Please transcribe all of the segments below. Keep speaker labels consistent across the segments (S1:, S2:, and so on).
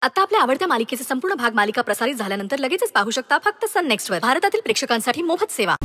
S1: आता आपल्या आवडत्या मालिकेचे संपूर्ण भाग मालिका प्रसारित झाल्यानंतर लगेचच पाहू शकता फक्त सन नेक्स्ट वर. भारतातील प्रेक्षकांसाठी मोफत सेवा.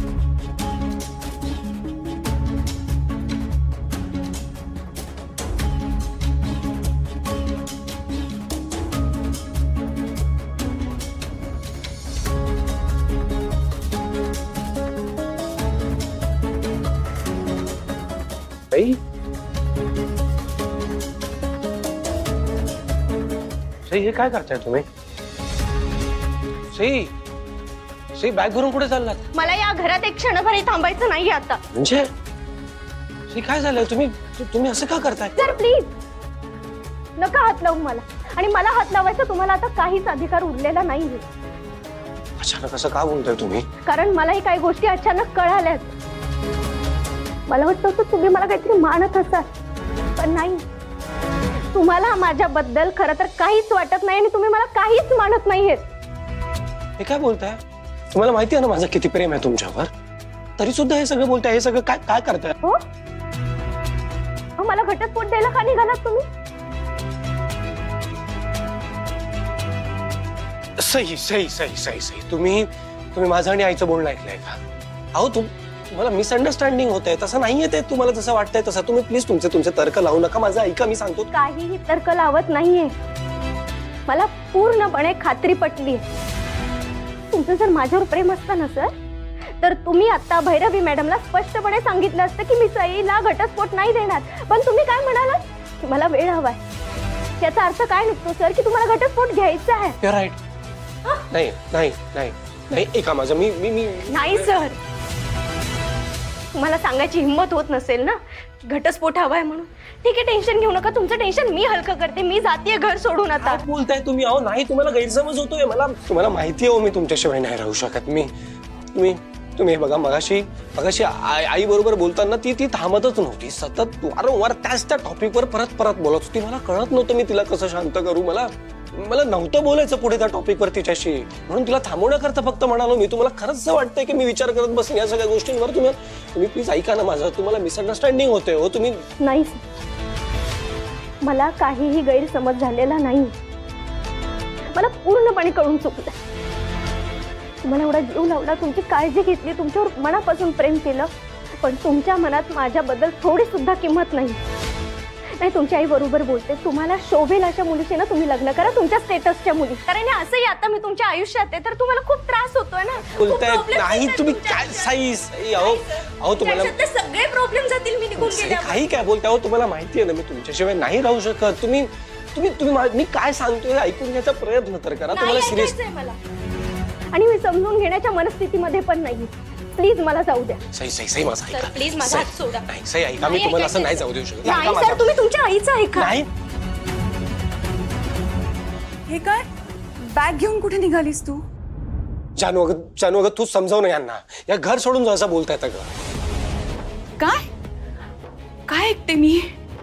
S2: हे काय करताय तुम्ही? सई बॅग भरून कुठे चाललात?
S3: मला या घरात एक क्षणभरही थांबायचं नाही आता.
S2: म्हणजे सई काय झालं? तुम्ही असं का करताय?
S3: सर प्लीज नका हात लावू मला. आणि मला हात लावायचा तुम्हाला आता काहीच अधिकार उरलेला नाहीये.
S2: अचानक असं का बोलताय तुम्ही?
S3: कारण मलाही काही गोष्टी अचानक कळाल्यात. मला वाटतं होतं तुम्ही मला काहीतरी मानत असाल, पण नाही. तुम्हाला माझ्याबद्दल खरं तर काहीच वाटत नाही आणि तुम्ही मला काहीच मानत नाहीये.
S2: हे काय बोलताय? तुम्हाला माहिती आहे ना माझं किती प्रेम आहे तुमच्यावर, तरी सुद्धा हे सगळं बोलताय. हे सगळं काय करताय?
S3: हो, मला घटस्फोट द्यायला का निघालात तुम्ही?
S2: सई तुम्ही माझं आणि आईचं बोलणं ऐकलंय का? अहो तुम्हाला मिसअंडरस्टँडिंग होतंय. तसं नाहीये ते. तुम्हाला जसं वाटतंय तसं. तुम्ही प्लीज तुमचे तर्क लावू नका. माझं ऐका, मी सांगतो.
S3: काहीही तर्क लावत नाहीये. मला पूर्णपणे खात्री पटली. तुमचं जर माझ्यावर प्रेम असतं ना सर, तर तुम्ही आता भैरवी मॅडमला स्पष्टपणे सांगितलं असतं की मी सईला घटस्फोट नाही देणार. पण तुम्ही काय म्हणालात की मला वेळ हवाय. याचा अर्थ काय निघतो सर की तुम्हाला घटस्फोट घ्यायचा आहे?
S2: You're right. नाही ऐका माझं. मी
S3: नाही सर, तुम्हाला सांगायची हिंमत होत नसेल ना घटस्फोट हवाय म्हणून. ठीक आहे, टेन्शन घेऊ नका. तुमचं टेन्शन मी हलकं करते. मी जातीय घर सोडून आता.
S2: काय बोलताय तुम्ही? अहो नाही, तुम्हाला गैरसमज होतोय. मला तुम्हाला माहिती आहे, मी तुमच्याशिवाय नाही राहू शकत. तुम्ही बघा, मगाशी आई बरोबर बोलताना ती थांबतच नव्हती. सतत वारंवार त्याच त्या टॉपिकवर परत बोलत होती. मला कळत नव्हतं मी तिला कसं शांत करू. मला नव्हतं बोलायचं पुढे त्या टॉपिकवर तिच्याशी, म्हणून तिला थांबवण्याकरता फक्त म्हणालो मी. तुम्हाला खरंच असं वाटतंय की मी विचार करत बसेन या सगळ्या गोष्टींवर? तुम्ही प्लीज ऐका ना माझं. तुम्हाला मिसअंडरस्टँडिंग होते. हो तुम्ही.
S3: नाही, मला काहीही गैरसमज झालेला नाही. मला पूर्णपणे कळून चुकलं. तुम्हाला एवढा जीव लावला, तुमची काळजी घेतली, तुमच्यावर मनापासून प्रेम केलं, पण तुमच्या मनात माझ्याबद्दल थोडी सुद्धा किंमत नाही. तुमची आई बरोबर बोलते. तुम्हाला शोभेल अशा मुलीशी ना तुम्ही लग्न करा, तुमच्या स्टेटसच्या मुली. कारण असंही आता मी तुमच्या आयुष्यात आहे, तर तुम्हाला खूप त्रास होतोय ना.
S2: बोलताय नाही तुम्ही काय? सई अहो तुम्हाला
S3: सगळे प्रॉब्लेम जातील मी निघून गेले.
S2: काही काय बोलताय? हो तुम्हाला माहिती आहे ना मी तुमच्याशिवाय नाही राहू शकत. तुम्ही मी काय सांगतोय ऐकून घ्यायचा प्रयत्न तर करा. तुम्हाला सिरियस आहे मला, आणि मी समजून घेण्याच्या मनस्थितीमध्ये पण नाही. प्लीज मला जाऊ द्या. सई माझं ऐका
S3: प्लीज. माझा हात सोडा.
S2: नाही सई ऐका, मी तुम्हाला असं नाही जाऊ देऊ शकत.
S3: नाही सर, तुम्ही तुमच्या आईचं ऐका.
S2: नाही.
S4: हे काय बॅग घेऊन कुठे निघालीस तू?
S2: जानू अगं तू समजाव ना यांना. या घर सोडून असं बोलतायत अगं.
S4: काय ऐकते मी?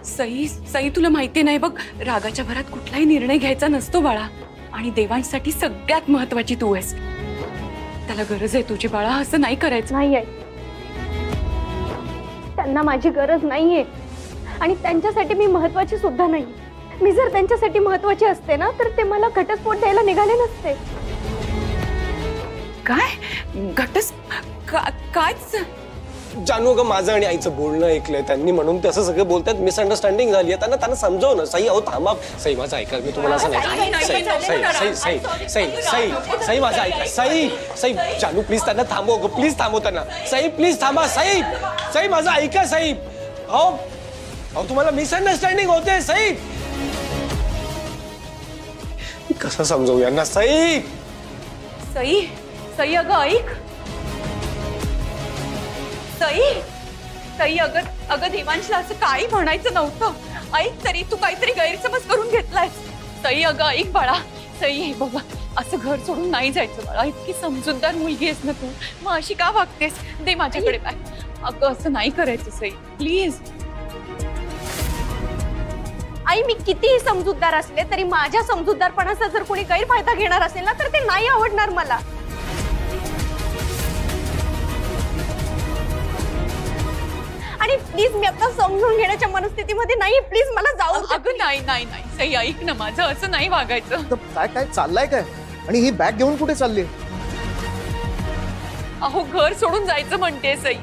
S4: सई तुला माहिती नाही बघ, रागाच्या भरात कुठलाही निर्णय घ्यायचा नसतो बाळा. आणि देवांसाठी सगळ्यात महत्वाची तू आहेस. त्याला गरज आहे तुझी बाळा. असं नाही करायचं.
S3: नाही आहे, त्यांना माझी गरज नाहीये. आणि त्यांच्यासाठी मी महत्वाची सुद्धा नाही. मी जर त्यांच्यासाठी महत्वाची असते ना, तर ते मला घटस्फोट द्यायला निघाले नसते.
S4: कायच
S2: जानू अगं माझं आणि आईचं बोलणं ऐकलंय त्यांनी, म्हणून ते असं सगळं बोलतात. मिसअंडरस्टँडिंग झाली आहे त्यांना समजाव ना. सई अहो थांबा. सई माझं ऐका, मी तुम्हाला असं नाही. सई माझं ऐका. सई जानू प्लीज त्यांना थांबव. प्लीज थांबव त्यांना. सई प्लीज थांबा. सई माझं ऐका. सई अहो तुम्हाला मिसअंडरस्टँडिंग होते. सई कसं समजावू यांना? सई
S4: अगं ऐक. सई अगं देवांशला असं काही म्हणायचं नव्हतं. ऐक तरी, तू काहीतरी गैरसमज करून घेतलाय. सई अगं ऐक बाळा. सई हे बघा, असं घर सोडून नाही जायचं बाळा. इतकी समजूतदार मुलगी आहेस ना तू, मग अशी का वागतेस? दे माझ्याकडे बॅग. अगं असं नाही करायचं सई, प्लीज.
S3: आई मी कितीही समजूतदार असले तरी माझ्या समजूतदारपणाचा जर कोणी गैरफायदा घेणार असेल ना, तर ते नाही आवडणार मला. आणि आणि प्लीज मी आता समजून घेण्याच्या मनस्थितीमध्ये नाही. प्लीज मला जाऊ दे.
S4: अगं नाही नाही नाही सई ऐक ना माझं, असं नाही वागायचं.
S5: तर काय काय चाललंय काय? आणि ही बॅग घेऊन कुठे चालली?
S4: अहो घर सोडून जायचं म्हणते सई.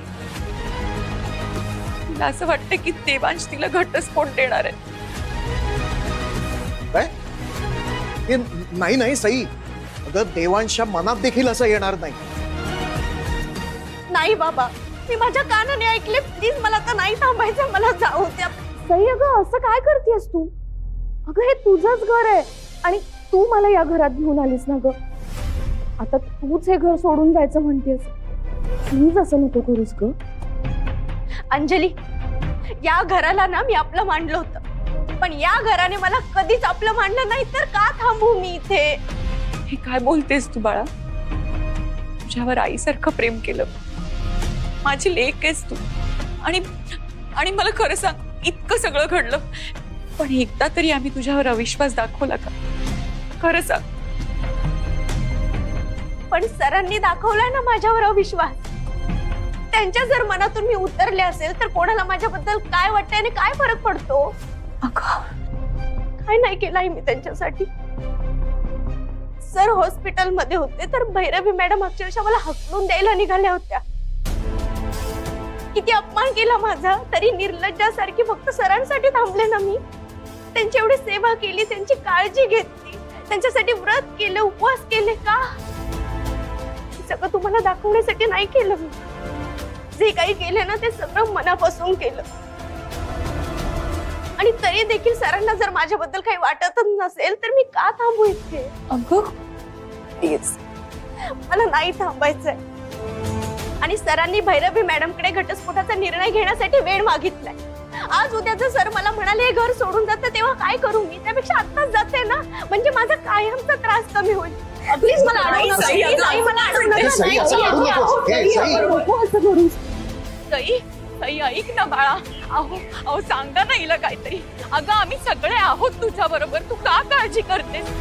S4: तिला असं वाटतं की देवांश तिला घटस्फोट देणार आहे.
S5: काय? हे नाही नाही सई, अगं देवांशच्या मनात देखील असं येणार नाही.
S3: नाही बाबा, मी माझ्या कानाने ऐकले. प्लीज मला आता नाही थांबायचं, मला जाऊ द्या. सई अगं असं काय करतेस तू? अगं हे तुझंच घर आहे आणि तू मला या घरात घेऊन आलीस ना ग. आता तूच हे घर सोडून जायचं म्हणतेस. प्लीज असं नको करूस ग. अंजली, या घराला ना मी आपलं मानलं होतं, पण या घराने मला कधीच आपलं मानलं नाही. तर का थांबू मी इथे?
S4: हे काय बोलतेस तू बाळा? तुझ्यावर आईसारखं प्रेम केलं, माझी लेक आहेस तू. आणि मला खरं सांग, इतकं सगळं घडलं, पण एकदा तरी आम्ही तुझ्यावर अविश्वास दाखवला का? खरं सांग.
S3: पण सरांनी दाखवलाय ना माझ्यावर अविश्वास. त्यांच्या जर मनातून मी उतरले असेल तर कोणाला माझ्याबद्दल काय वाटतंय आणि काय फरक पडतो?
S4: अगं
S3: काय नाही केलंय मी त्यांच्यासाठी. सर हॉस्पिटलमध्ये होते तर भैरवी मॅडम अक्षरशः मला हकलून द्यायला निघाल्या होत्या. किती अपमान केला माझा, तरी निर्लज्जासारखी फक्त सरांसाठी थांबले ना मी. त्यांची एवढी सेवा केली, त्यांची काळजी घेतली, त्यांच्यासाठी व्रत केलं, उपवास केले. का? हे सगळं तुम्हाला दाखवण्यासाठी नाही केलं मी. जे काही केले ना ते सगळं मनापासून केलं. आणि तरी देखील सरांना जर माझ्याबद्दल काही वाटतच नसेल तर मी का थांबू इथे?
S4: अगं
S3: प्लीज मला नाही थांबायचंय. आणि सरांनी भैरवी मॅडमकडे घटस्फोटाचा निर्णय घेण्यासाठी वेळ मागितलाय. आज उद्या जर सर मला म्हणाले हे घर सोडून जातं तेव्हा काय करू मी? त्यापेक्षा आत्ताच जाते ना, म्हणजे माझा कायमचा त्रास कमी होईल. प्लीज मला अडवू नका. प्लीज आई मला अडवू नका.
S5: सई, असं करू नकोस. ए, सई.
S3: नको असं करू.
S4: सई सई ऐक ना बाळा. अहो सांगा ना हिला काहीतरी. अगं आम्ही सगळे आहोत तुझ्या बरोबर, तू का काळजी करतेस?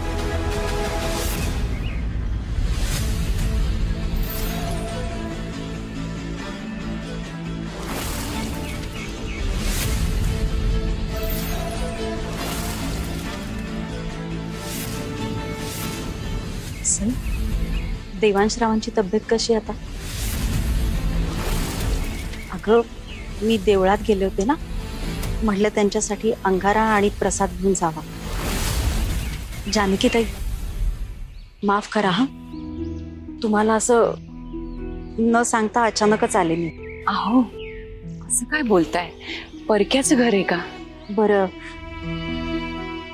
S6: देवांशरावांची तब्येत कशी आता? अगं मी देवळात गेले होते ना, म्हटलं त्यांच्यासाठी अंगारा आणि प्रसाद घेऊन जावा. जानकी ताई माफ करा हा, तुम्हाला असं न सांगता अचानकच आले मी.
S4: अहो असं काय बोलताय? परक्याचं घर आहे का?
S6: बरं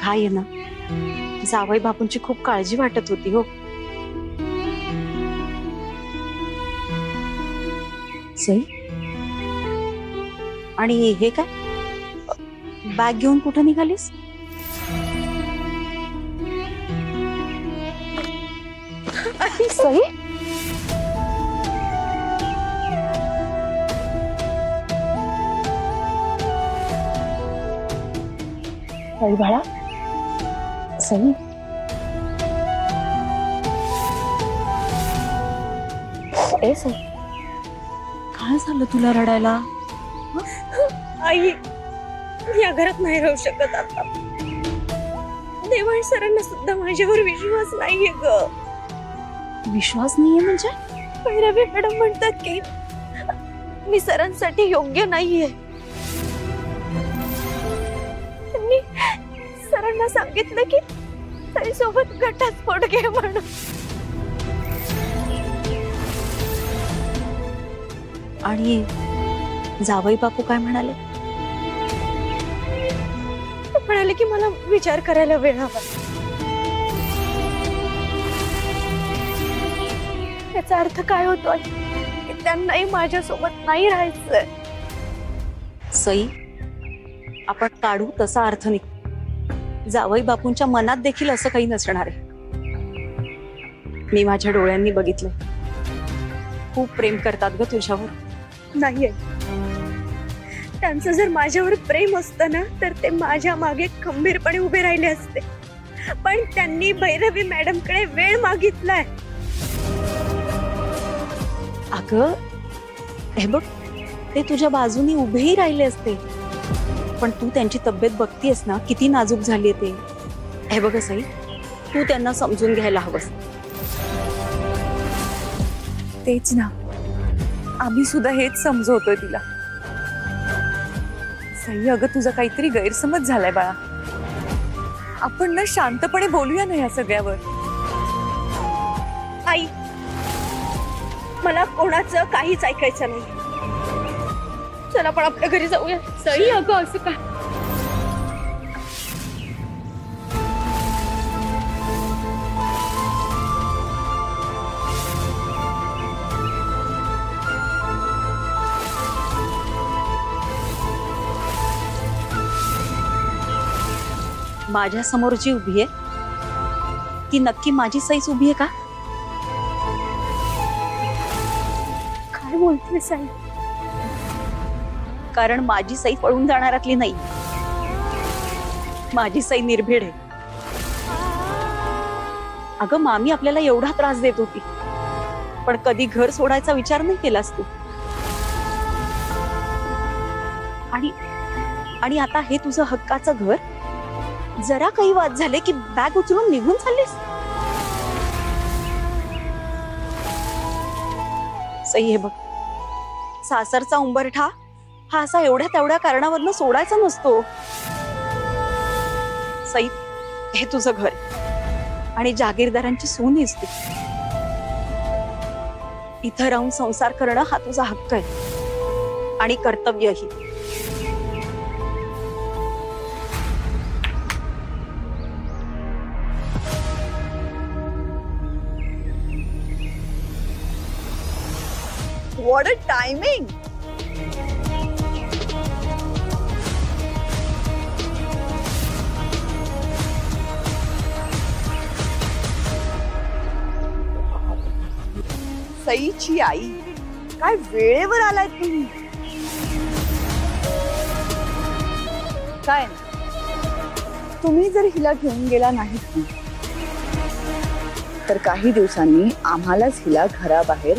S6: काय आहे ना, जावई बापूंची खूप काळजी वाटत होती हो. सई, आणि हे काय बॅग घेऊन कुठं निघालीस?
S3: सई,
S6: सई बाळा, सई ए सई, काय झालं तुला रडायला?
S3: आई या घरात नाही राहू शकत आता. देवांश सरांना सुद्धा माझ्यावर विश्वास नाहीये ग.
S6: विश्वास नाहीये म्हणजे?
S3: भैरवी मॅडम म्हणतात की मी सरांसाठी योग्य नाहीये. त्यांनी सरांना सांगितलं की ताईसोबत घटस्फोट घे म्हणून.
S6: आणि जावई बापू काय म्हणाले?
S3: ते म्हणाले की मला विचार करायला वेळ हवा. याचा अर्थ काय होतोय? की त्यांनाही माझ्यासोबत नाही राहायचंय.
S6: सई, आपण काढू तसा अर्थ नाही. जावई बापूंच्या मनात देखील असं काही नसणार आहे. मी माझ्या डोळ्यांनी बघितलंय. खूप प्रेम करतात ग तुझ्यावर.
S3: नाहीये, त्यांचं जर माझ्यावर प्रेम असतं ना तर ते माझ्या मागे खंबीरपणे उभे राहिले असते. पण त्यांनी भैरवी मॅडमकडे वेळ मागितलाय.
S6: अगं हे बघ, ते तुझ्या बाजूनी उभेही राहिले असते, पण तू त्यांची तब्येत बघतीयस ना, किती नाजूक झालीये ते. हे बघ सई, तू त्यांना समजून घ्यायला हवंस.
S4: तेच ना, आम्ही सुद्धा हेच समजवतोय तिला. सई अगं, तुझा काहीतरी गैरसमज झालाय बाळा. आपण ना शांतपणे बोलूया ना या सगळ्यावर.
S3: आई, मला कोणाचं काहीच ऐकायचं नाही. चला आपण आपल्या घरी जाऊया.
S4: सई अगं, असं काय?
S6: माझ्या समोर जी उभी आहे ती नक्की माझी सईच उभी आहे का?
S3: काय बोलतेस आई?
S6: कारण माझी सई पळून जाणारातली नाही. माझी सई निर्भीड आहे. अगं, मामी आपल्याला एवढा त्रास देत होती, पण कधी घर सोडायचा विचार नाही केलास तू. आणि आता हे तुझं हक्काचं घर. जरा काही वाद झाले की बॅग उचलून निघून चाललीस. सई, हे बघ, सासरचा उंबरठा हा असा एवढ्या तेवढ्या कारणावरनं सोडायचा नसतो. सई, हे तुझं घर आणि जागीरदारांची सून आहेस तू. इथं राहून संसार करणं हा तुझा हक्क आहे आणि कर्तव्यही.
S4: What a timing! सईची आई, काय वेळेवर आलाय तुम्ही. काय तुम्ही जर हिला घेऊन गेला नाहीत तर काही दिवसांनी आम्हालाच हिला घराबाहेर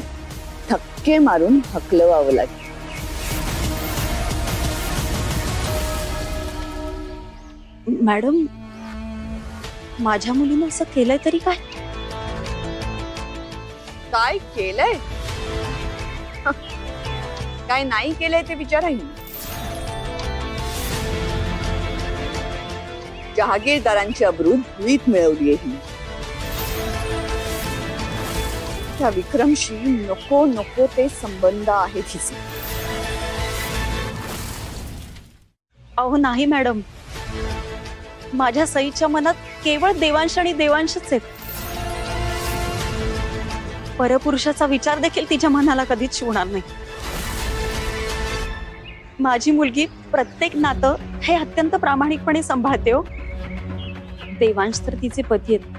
S4: धक्के मारून हकलवावं लागेल.
S6: मॅडम, माझ्या मुलीनं असं केलंय तरी काय?
S4: काय केलंय? काय नाही केलंय ते विचारा. जहागीरदारांची अब्रू धुळीत मिळवली आहे. त्या विक्रमशी नको नको ते संबंध आहेत हिचे.
S6: अहो नाही मॅडम, माझ्या सईच्या मनात केवळ देवांश आणि देवांशच आहेत. परपुरुषाचा विचार देखील तिच्या मनाला कधीच शिवणार नाही. माझी मुलगी प्रत्येक नातं हे अत्यंत प्रामाणिकपणे सांभाळते हो. देवांश तर तिचे पती आहेत.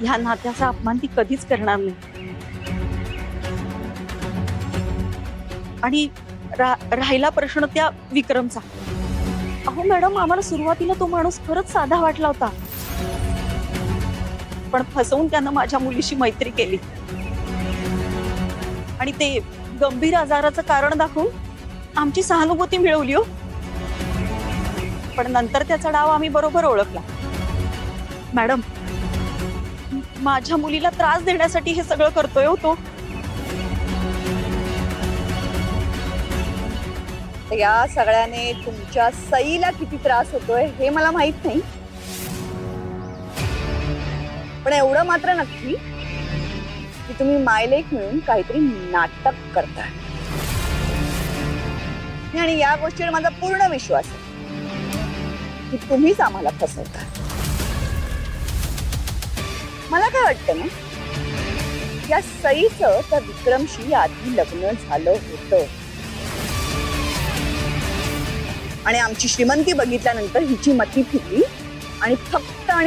S6: ह्या नात्याचा अपमान ती कधीच करणार नाही. आणि राहिला प्रश्न त्या विक्रमचा. अहो मॅडम, आम्हाला सुरुवातीला तो माणूस खरंच साधा वाटला होता, पण फसवून त्यानं माझ्या मुलीशी मैत्री केली आणि ते गंभीर आजाराचं कारण दाखवून आमची सहानुभूती मिळवली हो. पण नंतर त्याचा डाव आम्ही बरोबर ओळखला. मॅडम, माझ्या मुलीला त्रास देण्यासाठी हे सगळं करतोय हो तो.
S4: या सगळ्याने तुमच्या सईला किती त्रास होतोय हे मला माहित नाही, पण एवढं मात्र नक्की की तुम्ही मायलेक मिळून काहीतरी नाटक करताय. आणि या गोष्टीवर माझा पूर्ण विश्वास आहे की तुम्हीच आम्हाला फसवताय. मला काय वाटतं ना, या सईचं त्या विक्रमशी आधी लग्न झालं होतं आणि आमची श्रीमंती बघितल्यानंतर हिची मती फिरली आणि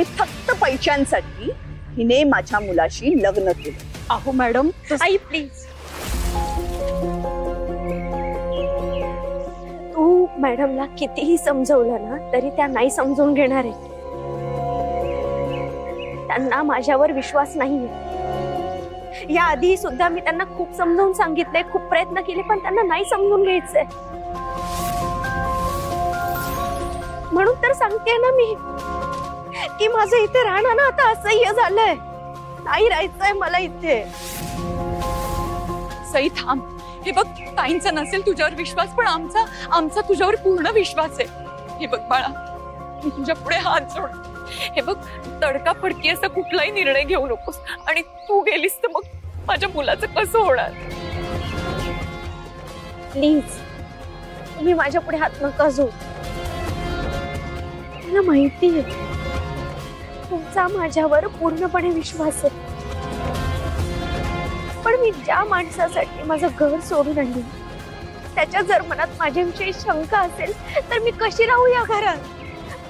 S4: फक्त पैशांसाठी हिने माझ्या मुलाशी लग्न केलं.
S6: अहो मॅडम,
S3: आई प्लीज. तू मॅडमला कितीही समजवलं ना तरी त्या नाही समजून घेणार आहे. त्यांना माझ्यावर विश्वास नाहीये. या आधी सुद्धा मी त्यांना खूप समजावून सांगितले, खूप प्रयत्न केले, पण त्यांना नाही समजून घ्यायचंय. म्हणून तर सांगते ना मी की माझं इथे राहणं ना आता असह्य झालंय. नाही राहायचंय मला इथे.
S4: सई थांब. हे बघ, ताईंचा नसेल तुझ्यावर विश्वास, पण आमचा तुझ्यावर पूर्ण विश्वास आहे. हे बघ बाळा, मी तुझ्या पुढे हात जोड. हे बघ, तडकाफडकी असा कुठलाही निर्णय घेऊ नकोस. आणि तू गेलीस तर मग माझ्या मुलाचं कसं होणार?
S3: प्लीज तुम्ही माझ्या पुढे हात नका जोड. मला माहिती आहे तुमचा माझ्यावर पूर्णपणे विश्वास आहे, पण मी ज्या माणसासाठी माझं घर सोडून आणली त्याच्या जर मनात माझ्याविषयी शंका असेल तर मी कशी राहू या घरात?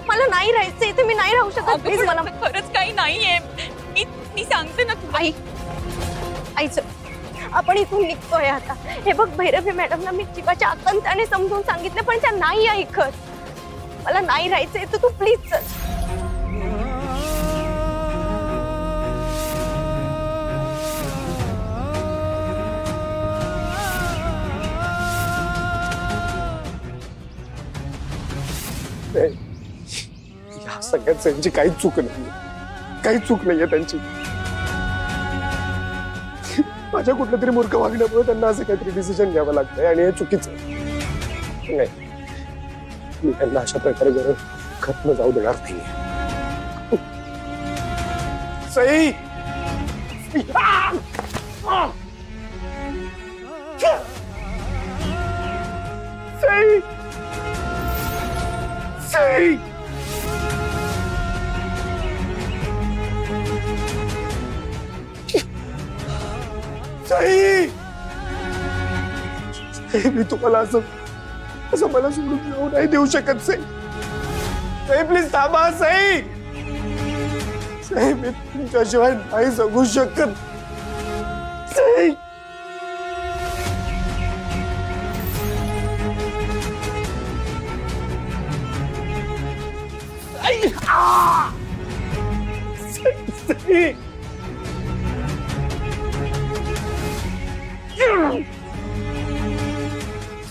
S3: मला नाही राहायचं इथे. मी नाही राहू शकत. प्लीज मला
S4: खरंच काही नाहीये. मी सांगते ना तुला.
S3: आईचं आपण इथून निघतोय आता. हे बघ, भैरवी मॅडमला मी जीवाच्या आकांताने समजून सांगितलं, पण त्या नाही ऐकत. मला नाही राहायचंय तर तू प्लीज चल.
S2: या सगळ्यात त्यांची काहीच चूक नाहीये. काहीच चूक नाहीये त्यांची. माझ्या कुठल्या तरी मूर्ख वागण्यामुळे त्यांना असं काहीतरी डिसिजन घ्यावं लागतंय आणि हे चुकीचं नाही. मी त्यांना अशा प्रकारे घरात खतम जाऊ देणार नाहीये. सई, सई, सई, सई, मी तुम्हाला असं मला सोडून जाऊ नाही देऊ शकत. सई प्लीज थांबा. सई, मी तुमच्याशिवाय नाही जगू शकत. सई,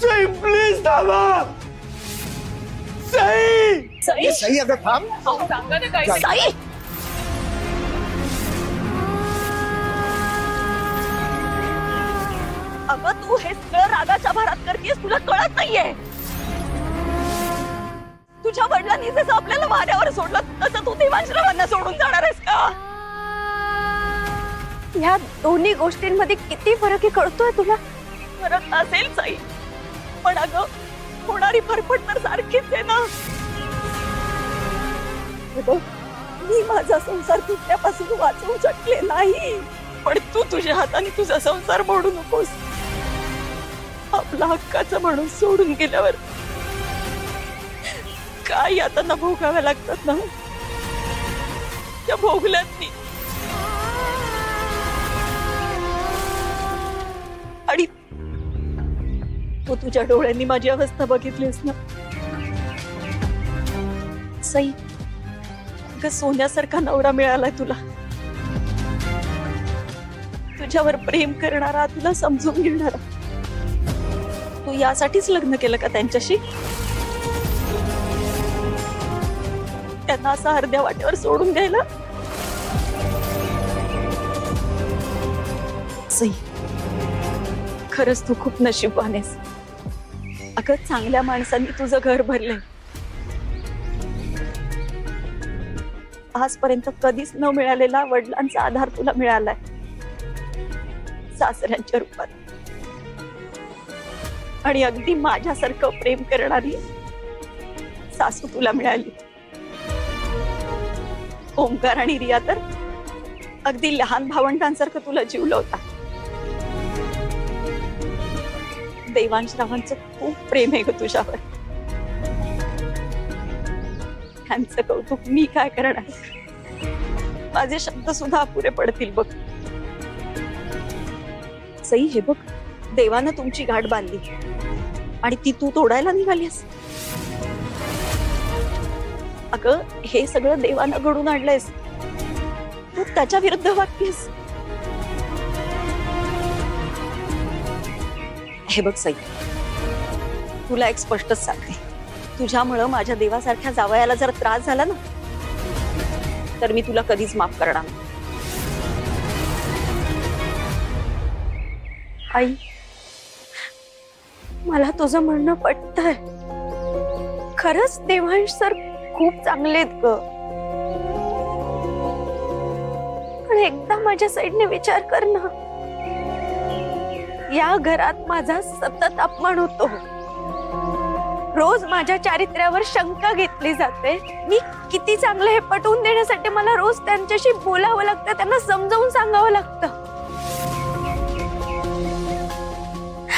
S2: सई प्लीज थांबा. सई,
S5: सई अगं थांब.
S4: सांगा ना काय.
S3: साई, अगं तू हे सगळं रागाच्या भरात करतेस. तुला कळत नाहीये तुझ्या वडिलांनी जसं आपल्याला वाऱ्यावर सोडलं तसं तू देवांशरावांना सोडून जाणार आहेस का? ह्या दोन्ही गोष्टींमध्ये किती फरक आहे कळतोय तुला? फरक असेल साई, पण अगं होणारी फरफट तर सारखीच आहे ना. मी माझा संसार तुटण्यापासून वाचवू शकले नाही, पण तू तुझ्या हाताने तुझा संसार मोडू नकोस. आपला हक्काचा म्हणून सोडून गेल्यावर काय यातना भोगाव्या लागतात ना, त्या भोगल्यात मी. आणि तू तुझ्या डोळ्यांनी माझी अवस्था बघितलीस ना सई. अगं सोन्यासारखा नवरा मिळालाय तुला, तुझ्यावर प्रेम करणारा, तुला समजून घेणारा. तू यासाठीच लग्न केलं का त्यांच्याशी? त्यांना असं अर्ध्या वाटेवर सोडून द्यायला? सई, खरंच तू खूप नशीबवान आहेस. अगं चांगल्या माणसांनी तुझं घर भरलंय. आजपर्यंत कधीच न मिळालेला वडिलांचा आधार तुला मिळालाय, सासऱ्यांच्या रूपात. आणि अगदी माझ्यासारखं प्रेम करणारी सासू तुला मिळाली. ओंकार आणि रिया तर अगदी लहान भावंडांसारखं तुला जीवलं होता. देवांशरावांचं खूप प्रेम आहे ग तुझ्यावर. त्यांचं कौतुक मी काय करणार? माझे शब्द सुद्धा अपुरे पडतील बघ. सई, हे बघ, देवानं तुमची गाठ बांधली आणि ती तू तोडायला निघालीस. अगं हे सगळं देवानं घडून आणलंयस, तू त्याच्या विरुद्ध वागतेस.
S6: हे बघ सई, तुला एक स्पष्टच सांगते, तुझ्यामुळं माझ्या देवासारख्या जावयाला जर त्रास झाला ना तर मी तुला कधीच माफ करणार नाही.
S3: आई, मला तुझं म्हणणं पटतंय. खरंच देवांश सर खूप चांगले आहेत ग, पण एकदा माझ्या साईडने विचार कर ना. या घरात माझा सतत अपमान होतो, रोज माझ्या चारित्र्यावर शंका घेतली जाते. मी किती चांगलं हे पटवून देण्यासाठी मला रोज त्यांच्याशी बोलावं लागतं, त्यांना समजावून सांगावं लागतं.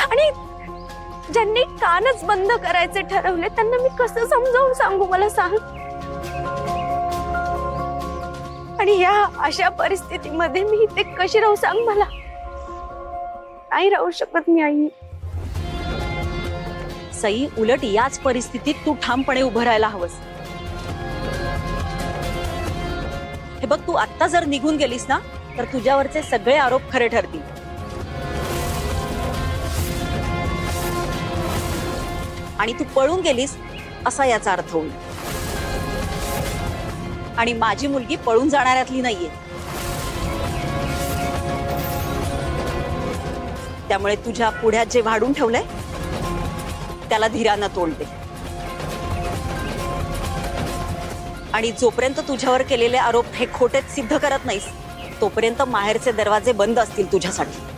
S3: आणि ज्यांनी कानच बंद करायचे ठरवले त्यांना मी कसं समजावून सांगू, मला सांग. आणि या अशा परिस्थितीमध्ये मी इथे कशी राहू सांग मला. नाही राहू शकत मी आई.
S6: सई, उलट याच परिस्थितीत तू ठामपणे उभं राहायला हवंस. हे बघ, तू आत्ता जर निघून गेलीस ना तर तुझ्यावरचे सगळे आरोप खरे ठरतील. आणि तू पळून गेलीस असा याचा अर्थ होईल. आणि माझी मुलगी पळून जाणाऱ्यातली नाहीये, त्यामुळे तुझ्या पुढ्यात जे वाढून ठेवलंय त्याला धीरानं तोंड दे. आणि जोपर्यंत तुझ्यावर केलेले आरोप हे खोटेच सिद्ध करत नाहीस तोपर्यंत माहेरचे दरवाजे बंद असतील तुझ्यासाठी.